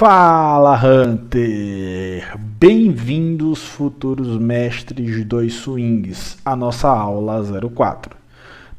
Fala, Hunter! Bem-vindos, futuros mestres dos swings, à nossa aula 04.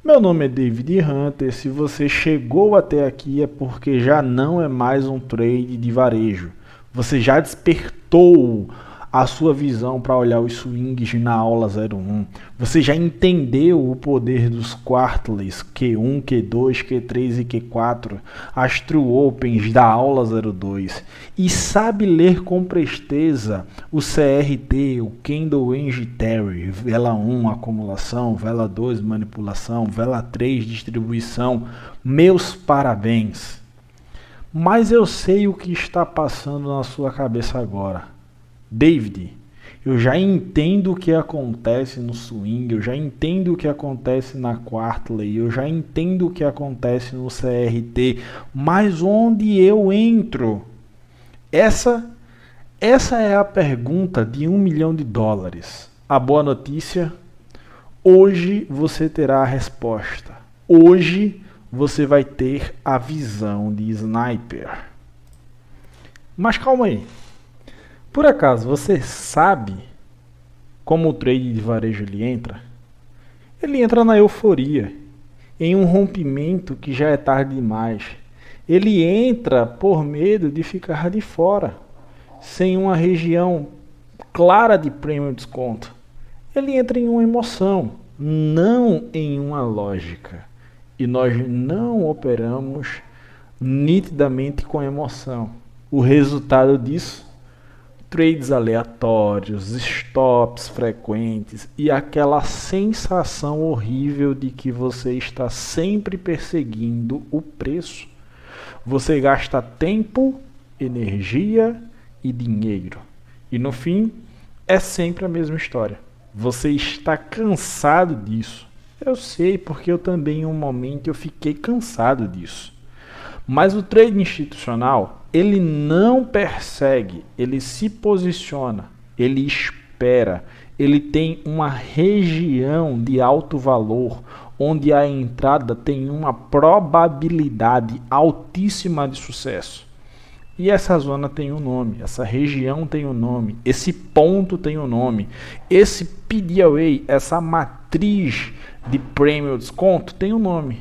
Meu nome é David Hunter. Se você chegou até aqui é porque já não é mais um trade de varejo. Você já despertou a sua visão para olhar os swings na aula 01. Você já entendeu o poder dos quartles Q1, Q2, Q3 e Q4, as True Opens da aula 02 e sabe ler com presteza o CRT, o Candle Range Theory, vela 1 acumulação, vela 2 manipulação, vela 3 distribuição. Meus parabéns! Mas eu sei o que está passando na sua cabeça agora. David, eu já entendo o que acontece no swing, eu já entendo o que acontece na quartley, eu já entendo o que acontece no CRT, mas onde eu entro? Essa é a pergunta de $1 milhão. A boa notícia, hoje você terá a resposta. Hoje você vai ter a visão de sniper. Mas calma aí. Por acaso você sabe como o trade de varejo ele entra? Ele entra na euforia, em um rompimento que já é tarde demais. Ele entra por medo de ficar de fora, sem uma região clara de prêmio desconto. Ele entra em uma emoção, não em uma lógica. E nós não operamos nitidamente com emoção. O resultado disso, trades aleatórios, stops frequentes e aquela sensação horrível de que você está sempre perseguindo o preço. Você gasta tempo, energia e dinheiro. E no fim, é sempre a mesma história. Você está cansado disso. Eu sei, porque eu também em um momento eu fiquei cansado disso. Mas o trade institucional, ele não persegue, ele se posiciona, ele espera, ele tem uma região de alto valor, onde a entrada tem uma probabilidade altíssima de sucesso. E essa zona tem um nome, essa região tem um nome, esse ponto tem um nome, esse PDAway, essa matriz de prêmio desconto tem um nome.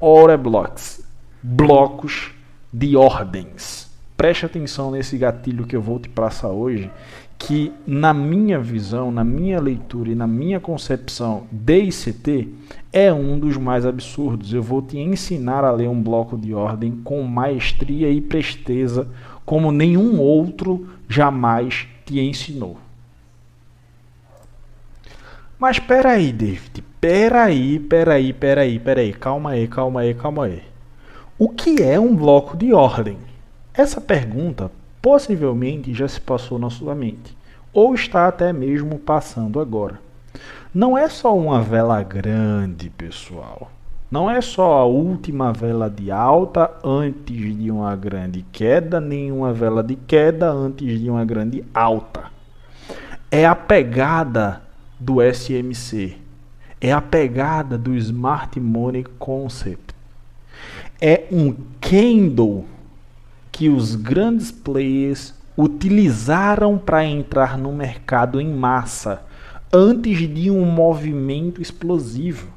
Order Blocks. Blocos de ordens. Preste atenção nesse gatilho que eu vou te passar hoje, que na minha visão, na minha leitura e na minha concepção de ICT, é um dos mais absurdos. Eu vou te ensinar a ler um bloco de ordem com maestria e presteza, como nenhum outro jamais te ensinou. Mas peraí, David, peraí, calma aí. O que é um bloco de ordem? Essa pergunta possivelmente já se passou na sua mente, ou está até mesmo passando agora. Não é só uma vela grande, pessoal. Não é só a última vela de alta antes de uma grande queda, nem uma vela de queda antes de uma grande alta. É a pegada do SMC. É a pegada do Smart Money Concept. É um candle que os grandes players utilizaram para entrar no mercado em massa antes de um movimento explosivo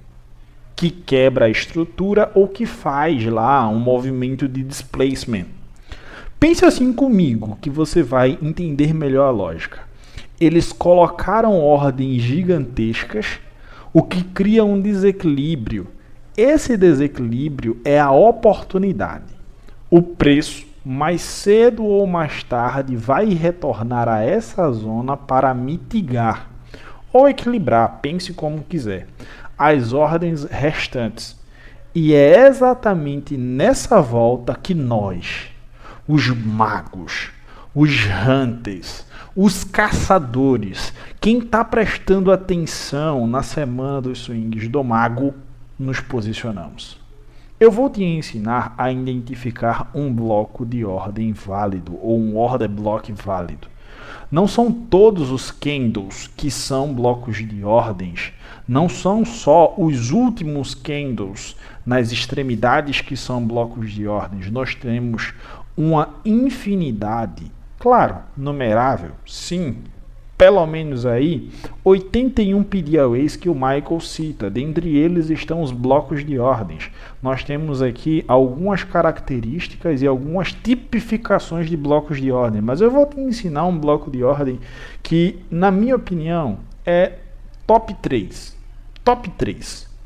que quebra a estrutura ou que faz lá um movimento de displacement. Pense assim comigo que você vai entender melhor a lógica. Eles colocaram ordens gigantescas, o que cria um desequilíbrio. Esse desequilíbrio é a oportunidade. O preço, mais cedo ou mais tarde, vai retornar a essa zona para mitigar ou equilibrar, pense como quiser, as ordens restantes. E é exatamente nessa volta que nós, os magos, os hunters, os caçadores, quem está prestando atenção na semana dos swings do mago, nos posicionamos. Eu vou te ensinar a identificar um bloco de ordem válido ou um order block válido. Não são todos os candles que são blocos de ordens, não são só os últimos candles nas extremidades que são blocos de ordens. Nós temos uma infinidade, claro, numerável, sim, pelo menos aí 81 PDAways que o Michael cita. Dentre eles estão os blocos de ordens. Nós temos aqui algumas características e algumas tipificações de blocos de ordem, mas eu vou te ensinar um bloco de ordem que, na minha opinião, é top 3,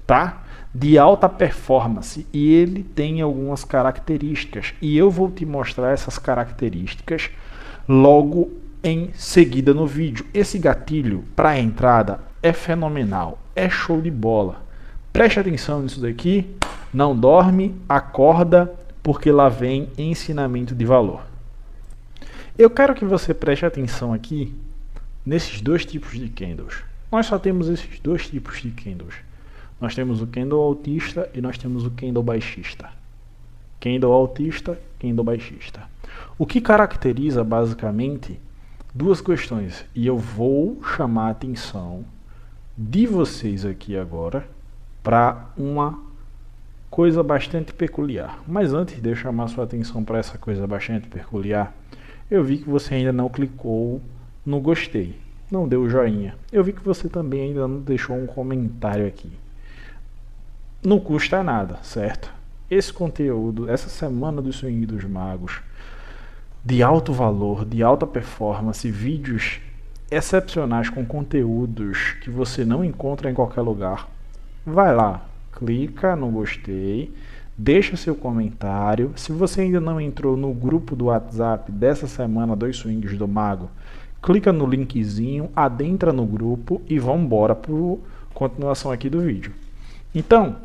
tá? De alta performance, e ele tem algumas características, e eu vou te mostrar essas características logo em seguida no vídeo. Esse gatilho para a entrada é fenomenal, é show de bola. Preste atenção nisso daqui, não dorme, acorda, porque lá vem ensinamento de valor. Eu quero que você preste atenção aqui nesses dois tipos de candles. Nós só temos esses dois tipos de candles. Nós temos o candle altista e nós temos o candle baixista. Candle altista, candle baixista. O que caracteriza basicamente duas questões, e eu vou chamar a atenção de vocês aqui agora para uma coisa bastante peculiar. Mas antes de eu chamar sua atenção para essa coisa bastante peculiar, eu vi que você ainda não clicou no gostei, não deu joinha. Eu vi que você também ainda não deixou um comentário aqui. Não custa nada, certo? Esse conteúdo, essa semana do Swing dos Magos, de alto valor, de alta performance, vídeos excepcionais com conteúdos que você não encontra em qualquer lugar. Vai lá, clica no gostei, deixa seu comentário. Se você ainda não entrou no grupo do WhatsApp dessa semana dos Swings do Mago, clica no linkzinho, adentra no grupo e vamos embora para a continuação aqui do vídeo. Então,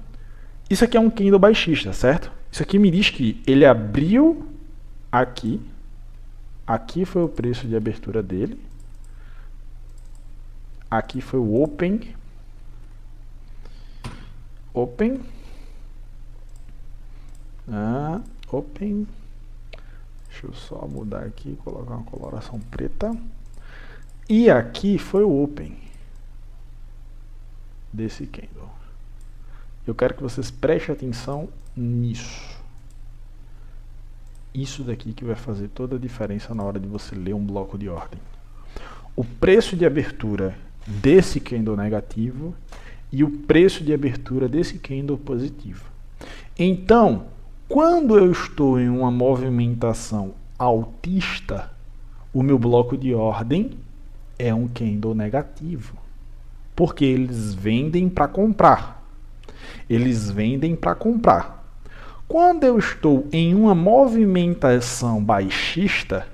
isso aqui é um candle baixista, certo? Isso aqui me diz que ele abriu aqui. Aqui foi o preço de abertura dele. Aqui foi o open. Open. Open. Deixa eu só mudar aqui, colocar uma coloração preta. E aqui foi o open desse candle. Eu quero que vocês prestem atenção nisso. Isso daqui que vai fazer toda a diferença na hora de você ler um bloco de ordem. O preço de abertura desse candle negativo e o preço de abertura desse candle positivo. Então, quando eu estou em uma movimentação altista, o meu bloco de ordem é um candle negativo. Porque eles vendem para comprar. Eles vendem para comprar. Quando eu estou em uma movimentação baixista,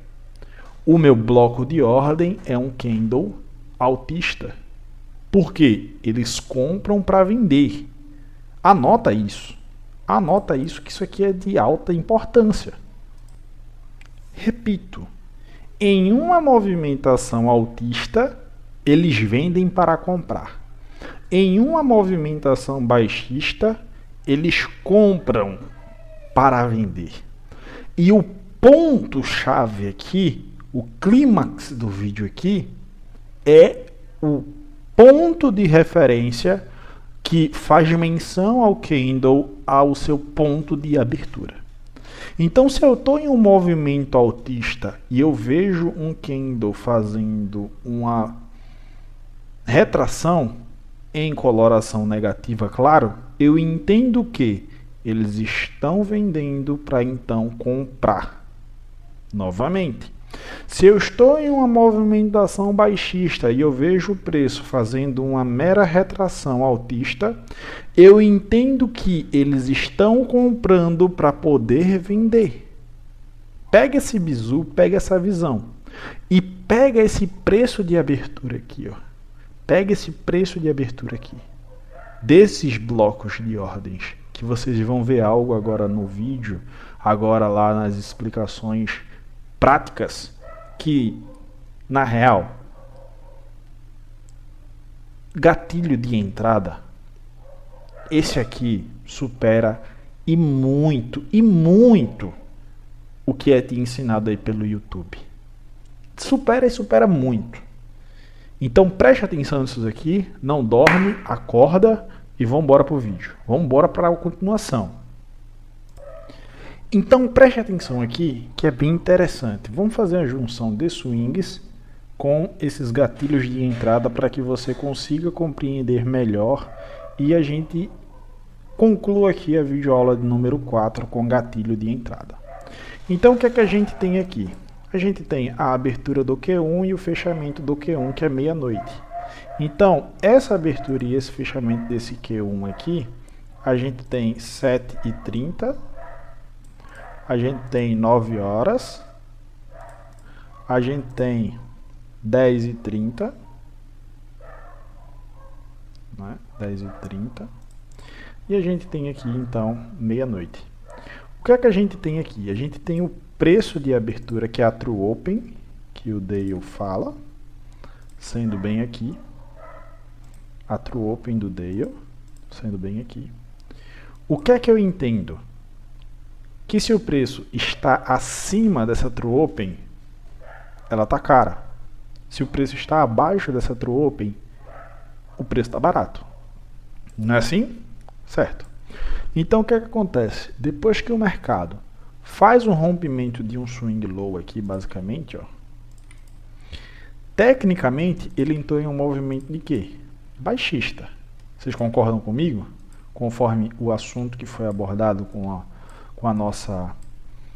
o meu bloco de ordem é um candle altista. Porque eles compram para vender. Anota isso. Anota isso, que isso aqui é de alta importância. Repito, em uma movimentação altista, eles vendem para comprar. Em uma movimentação baixista, eles compram para vender. E o ponto-chave aqui, o clímax do vídeo aqui, é o ponto de referência que faz menção ao candle ao seu ponto de abertura. Então, se eu estou em um movimento altista e eu vejo um candle fazendo uma retração em coloração negativa, claro, eu entendo que eles estão vendendo para então comprar novamente. Se eu estou em uma movimentação baixista e eu vejo o preço fazendo uma mera retração altista, eu entendo que eles estão comprando para poder vender. Pega esse bizu, pega essa visão e pega esse preço de abertura aqui, ó. Pega esse preço de abertura aqui, desses blocos de ordens, que vocês vão ver algo agora no vídeo, agora lá nas explicações práticas, que, na real, gatilho de entrada, esse aqui supera e muito o que é te ensinado aí pelo YouTube. Supera e supera muito. Então preste atenção nisso aqui, não dorme, acorda e vamos embora para o vídeo. Vamos embora para a continuação. Então preste atenção aqui, que é bem interessante. Vamos fazer a junção de swings com esses gatilhos de entrada para que você consiga compreender melhor e a gente conclua aqui a videoaula de número 4 com gatilho de entrada. Então o que é que a gente tem aqui? A gente tem a abertura do Q1 e o fechamento do Q1, que é meia-noite. Então, essa abertura e esse fechamento desse Q1 aqui, a gente tem 7h30, a gente tem 9 horas, a gente tem 10h30, né? 10h30, e a gente tem aqui, então, meia-noite. O que é que a gente tem aqui? A gente tem o preço de abertura, que é a True Open, que o Dale fala, sendo bem aqui, a True Open do Dale, sendo bem aqui. O que é que eu entendo? Que se o preço está acima dessa True Open, ela está cara. Se o preço está abaixo dessa True Open, o preço está barato. Não é assim? Certo. Então o que é que acontece? Depois que o mercado faz um rompimento de um swing low aqui, basicamente, ó, tecnicamente ele entrou em um movimento de quê? Baixista. Vocês concordam comigo? Conforme o assunto que foi abordado com a nossa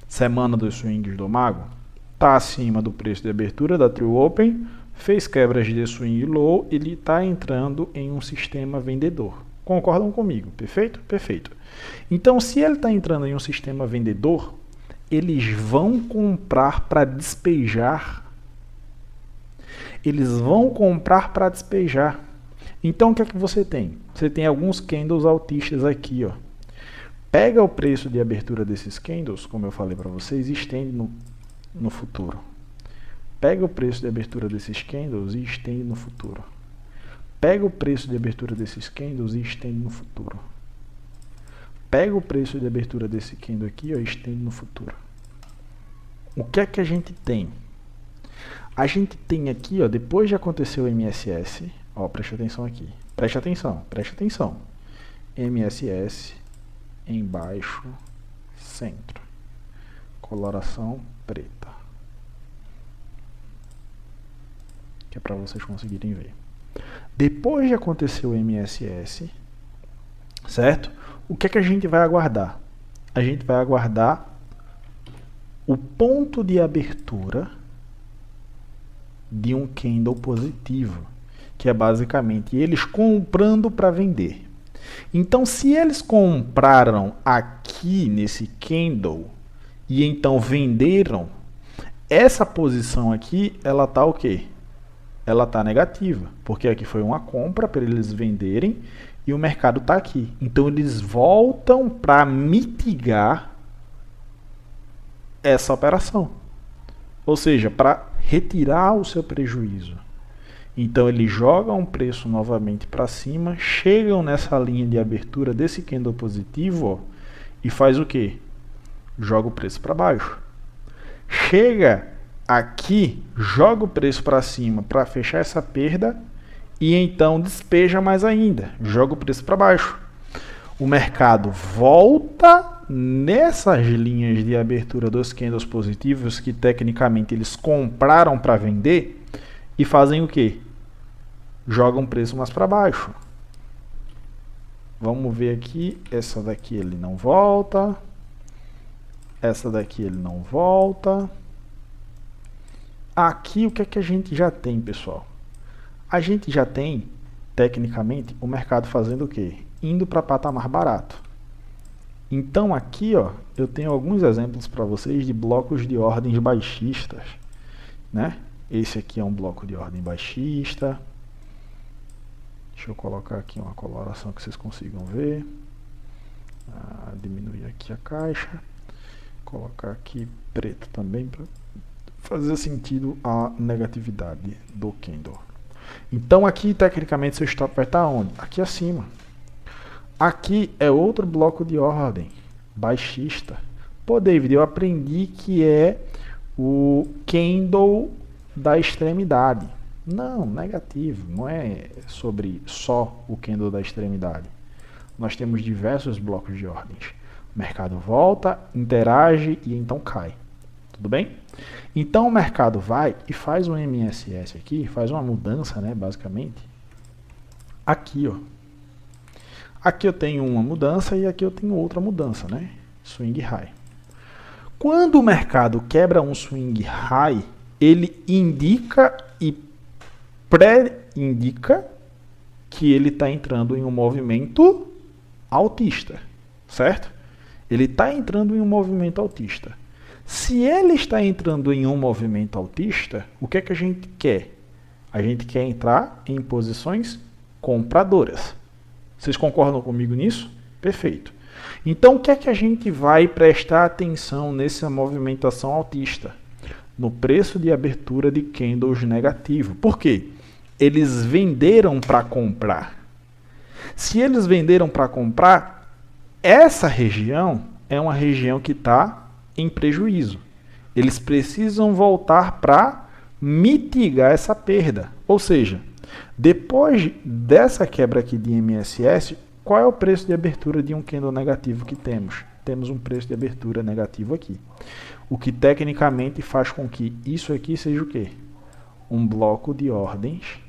semana dos swings do Mago, está acima do preço de abertura da True Open, fez quebras de swing low, ele está entrando em um sistema vendedor. Concordam comigo? Perfeito? Perfeito. Então, se ele está entrando em um sistema vendedor, eles vão comprar para despejar. Eles vão comprar para despejar. Então, o que é que você tem? Você tem alguns candles altistas aqui, ó. Pega o preço de abertura desses candles, como eu falei para vocês, e estende no futuro. Pega o preço de abertura desses candles e estende no futuro. Pega o preço de abertura desses candles e estende no futuro. Pega o preço de abertura desse candle aqui, ó, e estende no futuro. O que é que a gente tem? A gente tem aqui, ó, depois de acontecer o MSS, ó, preste atenção aqui. Preste atenção, preste atenção. MSS embaixo, centro. Coloração preta. Que é para vocês conseguirem ver. Depois de acontecer o MSS, certo? O que é que a gente vai aguardar? A gente vai aguardar o ponto de abertura de um candle positivo, que é basicamente eles comprando para vender. Então, se eles compraram aqui nesse candle e então venderam, essa posição aqui, ela está o quê? Ela está negativa, porque aqui foi uma compra para eles venderem e o mercado está aqui. Então, eles voltam para mitigar essa operação, ou seja, para retirar o seu prejuízo. Então, eles jogam o preço novamente para cima, chegam nessa linha de abertura desse candle positivo, ó, e faz o quê? Joga o preço para baixo. Chega aqui, joga o preço para cima para fechar essa perda e então despeja mais ainda, joga o preço para baixo. O mercado volta nessas linhas de abertura dos candles positivos que tecnicamente eles compraram para vender e fazem o quê? Jogam o preço mais para baixo. Vamos ver aqui, essa daqui ele não volta, essa daqui ele não volta. Aqui o que é que a gente já tem, pessoal? A gente já tem, tecnicamente, o mercado fazendo o quê? Indo para patamar barato. Então aqui, ó, eu tenho alguns exemplos para vocês de blocos de ordens baixistas, né? Esse aqui é um bloco de ordem baixista. Deixa eu colocar aqui uma coloração que vocês consigam ver. Diminuir aqui a caixa. Colocar aqui preto também para fazer sentido a negatividade do candle. Então aqui tecnicamente seu stop vai estar onde? Aqui acima. Aqui é outro bloco de ordem baixista. Pô, David, eu aprendi que é o candle da extremidade. Não, negativo. Não é sobre só o candle da extremidade. Nós temos diversos blocos de ordens. O mercado volta, interage e então cai. Tudo bem? Então o mercado vai e faz um MSS aqui, faz uma mudança, né, basicamente. Aqui, ó. Aqui eu tenho uma mudança e aqui eu tenho outra mudança, né? Swing high. Quando o mercado quebra um swing high, ele indica e pré-indica que ele está entrando em um movimento altista, certo? Ele está entrando em um movimento altista. Se ele está entrando em um movimento altista, o que é que a gente quer? A gente quer entrar em posições compradoras. Vocês concordam comigo nisso? Perfeito. Então, o que é que a gente vai prestar atenção nessa movimentação altista? No preço de abertura de candles negativo. Por quê? Eles venderam para comprar. Se eles venderam para comprar, essa região é uma região que está em prejuízo. Eles precisam voltar para mitigar essa perda. Ou seja, depois dessa quebra aqui de MSS, qual é o preço de abertura de um candle negativo que temos? Temos um preço de abertura negativo aqui. O que tecnicamente faz com que isso aqui seja o quê? Um bloco de ordens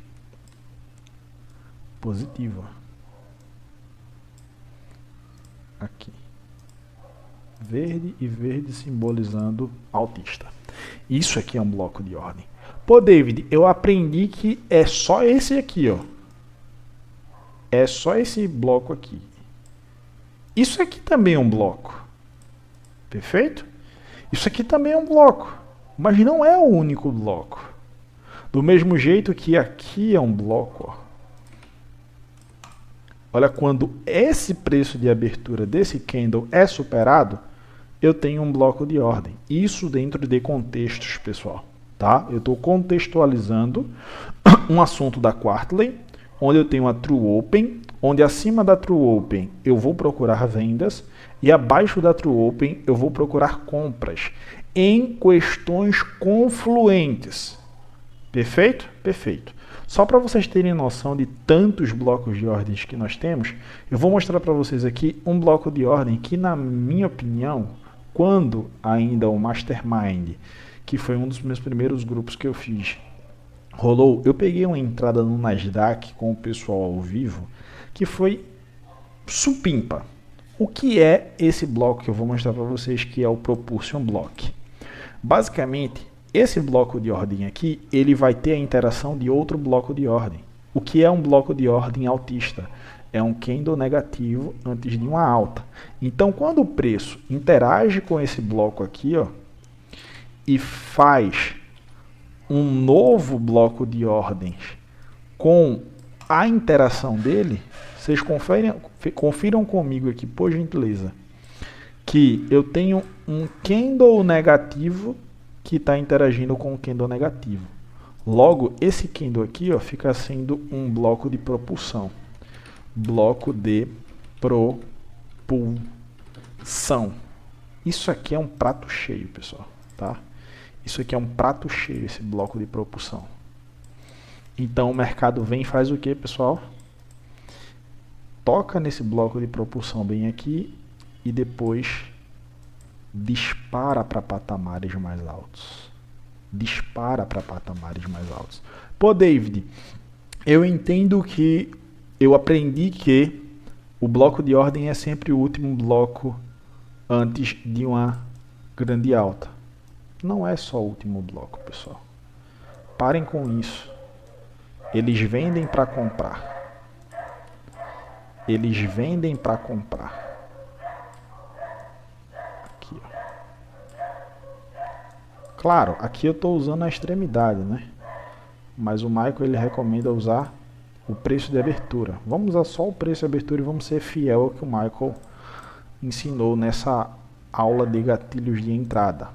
positivo. Aqui. Verde e verde simbolizando altista. Isso aqui é um bloco de ordem. Pô, David, eu aprendi que é só esse aqui, ó. É só esse bloco aqui. Isso aqui também é um bloco. Perfeito? Isso aqui também é um bloco. Mas não é o único bloco. Do mesmo jeito que aqui é um bloco, ó. Olha, quando esse preço de abertura desse candle é superado, eu tenho um bloco de ordem. Isso dentro de contextos, pessoal. Tá? Eu estou contextualizando um assunto da Quarterly, onde eu tenho a True Open, onde acima da True Open eu vou procurar vendas e abaixo da True Open eu vou procurar compras em questões confluentes. Perfeito? Perfeito. Só para vocês terem noção de tantos blocos de ordens que nós temos, eu vou mostrar para vocês aqui um bloco de ordem que, na minha opinião, quando ainda o Mastermind, que foi um dos meus primeiros grupos que eu fiz, rolou, eu peguei uma entrada no Nasdaq com o pessoal ao vivo, que foi supimpa. O que é esse bloco que eu vou mostrar para vocês, que é o Propulsion Block? Basicamente, esse bloco de ordem aqui, ele vai ter a interação de outro bloco de ordem. O que é um bloco de ordem altista? É um candle negativo antes de uma alta. Então, quando o preço interage com esse bloco aqui, ó, e faz um novo bloco de ordens com a interação dele, vocês confiram comigo aqui, por gentileza, que eu tenho um candle negativo que está interagindo com o candle negativo. Logo, esse candle aqui, ó, fica sendo um bloco de propulsão. Bloco de propulsão. Isso aqui é um prato cheio, pessoal. Tá? Isso aqui é um prato cheio, esse bloco de propulsão. Então, o mercado vem e faz o que, pessoal? Toca nesse bloco de propulsão bem aqui e depois dispara para patamares mais altos. Dispara para patamares mais altos. Pô, David, eu entendo que eu aprendi que o bloco de ordem é sempre o último bloco antes de uma grande alta. Não é só o último bloco, pessoal. Parem com isso. Eles vendem para comprar. Eles vendem para comprar. Aqui, ó. Claro, aqui eu estou usando a extremidade, né? Mas o Michael ele recomenda usar o preço de abertura. Vamos usar só o preço de abertura e vamos ser fiel ao que o Michael ensinou nessa aula de gatilhos de entrada.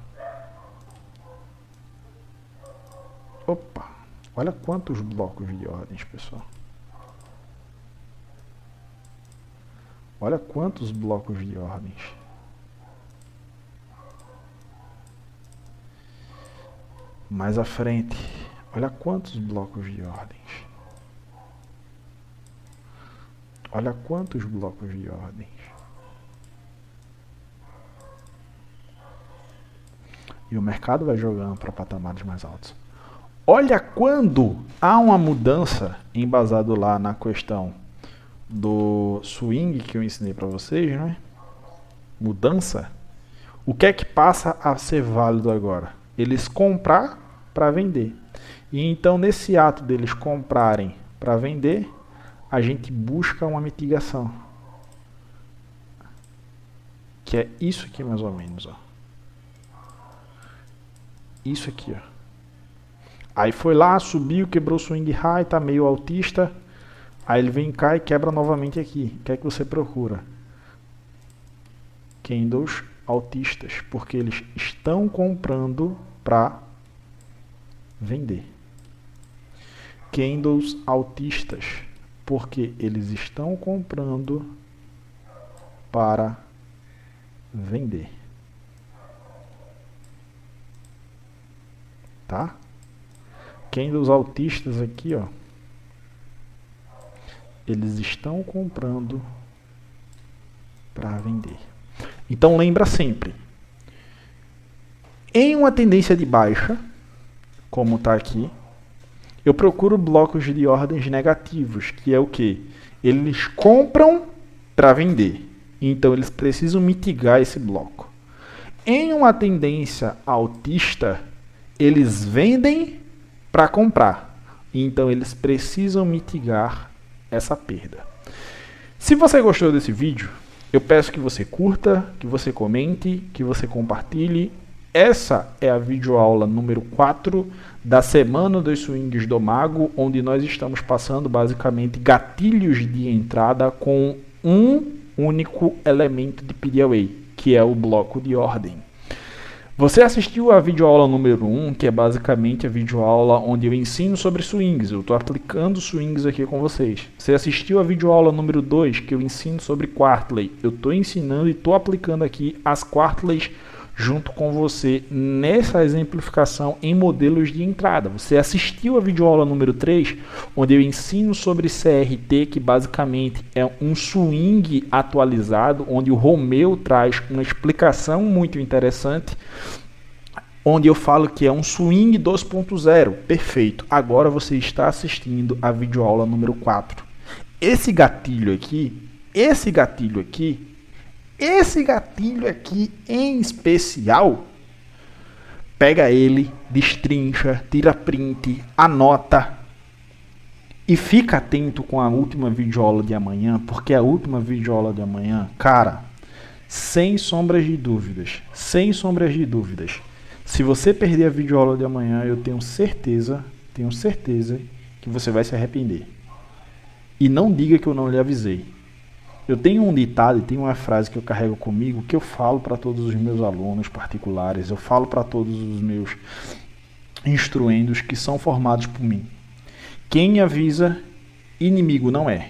Opa, olha quantos blocos de ordens, pessoal. Olha quantos blocos de ordens. Mais à frente, olha quantos blocos de ordens. Olha quantos blocos de ordens. E o mercado vai jogando para patamares mais altos. Olha quando há uma mudança, embasado lá na questão do swing que eu ensinei para vocês, né? Mudança. O que é que passa a ser válido agora? Eles comprar para vender. E então, nesse ato deles comprarem para vender, a gente busca uma mitigação. Que é isso aqui mais ou menos, ó. Isso aqui, ó. Aí foi lá, subiu, quebrou o swing high, tá meio altista. Aí ele vem cá e quebra novamente aqui. O que é que você procura? Candles altistas, porque eles estão comprando para vender. Candles altistas, porque eles estão comprando para vender. Tá? Candles altistas aqui, ó. Eles estão comprando para vender. Então lembra sempre, em uma tendência de baixa, como está aqui, eu procuro blocos de ordens negativos, que é o que? Eles compram para vender. Então eles precisam mitigar esse bloco. Em uma tendência altista, eles vendem para comprar. Então eles precisam mitigar essa perda. Se você gostou desse vídeo, eu peço que você curta, que você comente, que você compartilhe. Essa é a videoaula número 4 da Semana dos Swings do Mago, onde nós estamos passando basicamente gatilhos de entrada com um único elemento de PDWA, que é o bloco de ordem. Você assistiu a videoaula número 1, que é basicamente a videoaula onde eu ensino sobre swings. Eu estou aplicando swings aqui com vocês. Você assistiu a videoaula número 2, que eu ensino sobre quartley. Eu estou ensinando e estou aplicando aqui as quartleys junto com você nessa exemplificação em modelos de entrada. Você assistiu a videoaula número 3, onde eu ensino sobre CRT, que basicamente é um swing atualizado, onde o Romeu traz uma explicação muito interessante, onde eu falo que é um swing 2.0. Perfeito. Agora você está assistindo a videoaula número 4. Esse gatilho aqui em especial, pega ele, destrincha, tira print, anota e fica atento com a última videoaula de amanhã, porque a última videoaula de amanhã, cara, sem sombras de dúvidas, se você perder a videoaula de amanhã, eu tenho certeza que você vai se arrepender. E não diga que eu não lhe avisei. Eu tenho um ditado e tenho uma frase que eu carrego comigo, que eu falo para todos os meus alunos particulares, eu falo para todos os meus instruendos que são formados por mim. Quem avisa, inimigo não é.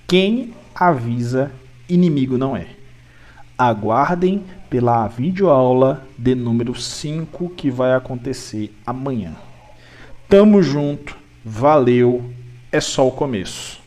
Quem avisa, inimigo não é. Aguardem pela videoaula de número 5 que vai acontecer amanhã. Tamo junto, valeu, é só o começo.